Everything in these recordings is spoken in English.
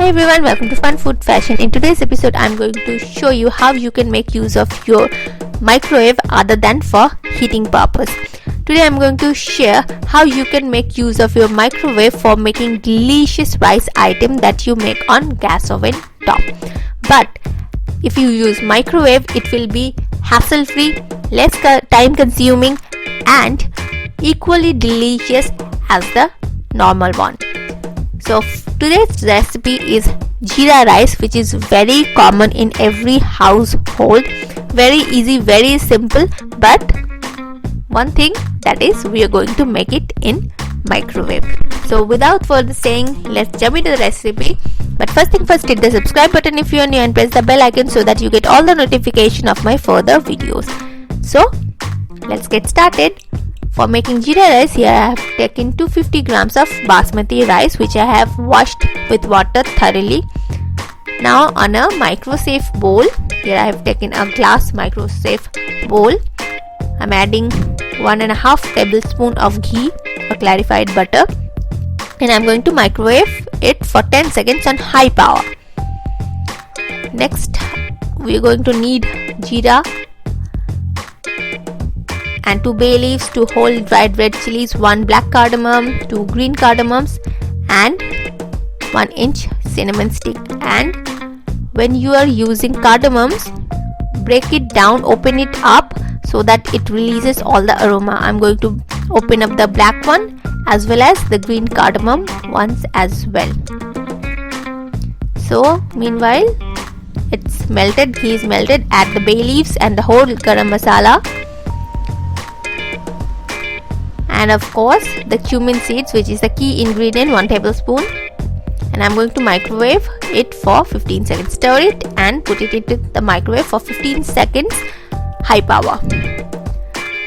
Hey everyone, welcome to Fun Food Fashion. In today's episode, I'm going to show you how you can make use of your microwave other than for heating purpose. Today I'm going to share how you can make use of your microwave for making delicious rice item that you make on gas oven top. But if you use microwave, it will be hassle-free, less time consuming and equally delicious as the normal one. So today's recipe is Jeera rice, which is very common in every household. Very easy, very simple, but one thing that is we are going to make it in microwave. So without further saying, let's jump into the recipe. But first thing first, hit the subscribe button if you are new and press the bell icon so that you get all the notification of my further videos. So let's get started. For making Jeera rice, here I have taken 250 grams of basmati rice, which I have washed with water thoroughly. Now on a microsafe bowl, here I have taken a glass microsafe bowl. I'm adding 1.5 tablespoon of ghee or clarified butter, and I'm going to microwave it for 10 seconds on high power. Next, we are going to need jeera and 2 bay leaves, 2 whole dried red chilies, 1 black cardamom, 2 green cardamoms and 1 inch cinnamon stick. And when you are using cardamoms, break it down, open it up so that it releases all the aroma. I'm going to open up the black one as well as the green cardamom ones as well. So meanwhile it's melted, ghee is melted, add the bay leaves and the whole garam masala, and of course the cumin seeds, which is the key ingredient, 1 tablespoon, and I'm going to microwave it for 15 seconds. Stir it and put it into the microwave for 15 seconds high power.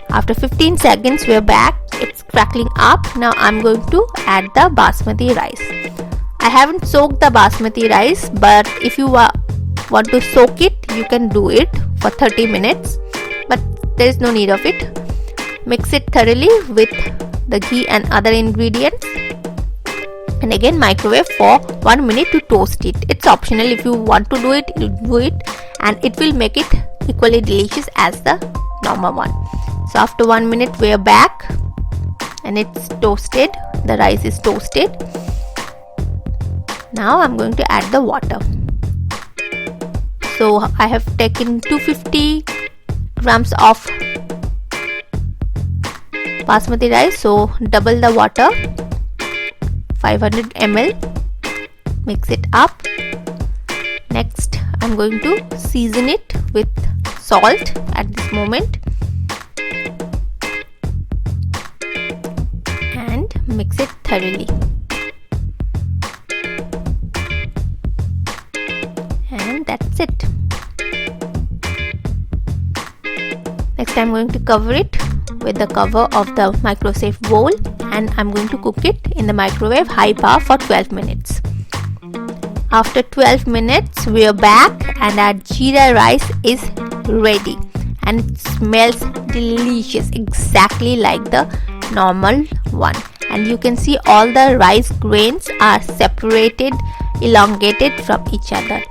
After 15 seconds we are back, it's crackling up. Now I'm going to add the basmati rice. I haven't soaked the basmati rice, but if you want to soak it, you can do it for 30 minutes, but there is no need of it. Mix it thoroughly with the ghee and other ingredients, and again microwave for 1 minute to toast it. It's optional. If you want to do it, you do it, and it will make it equally delicious as the normal one. So after 1 minute we are back and it's toasted. The rice is toasted. Now I'm going to add the water. So I have taken 250 grams of basmati rice, so double the water, 500 ml. Mix it up. Next I'm going to season it with salt at this moment and mix it thoroughly. And that's it. Next I'm going to cover it with the cover of the microsafe bowl, and I'm going to cook it in the microwave high power for 12 minutes. After 12 minutes we are back and our jeera rice is ready, and it smells delicious, exactly like the normal one. And you can see all the rice grains are separated, elongated from each other.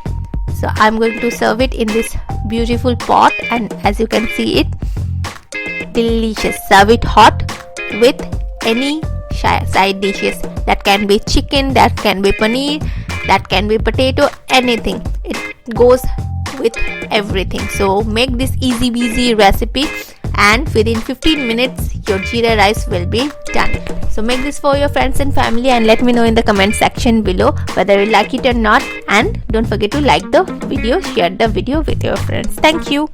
So I'm going to serve it in this beautiful pot, and as you can see, it delicious. Serve it hot with any side dishes. That can be chicken, that can be paneer, that can be potato, anything. It goes with everything. So make this easy peasy recipe, and within 15 minutes your jeera rice will be done. So make this for your friends and family and let me know in the comment section below whether you like it or not, and don't forget to like the video, share the video with your friends. Thank you.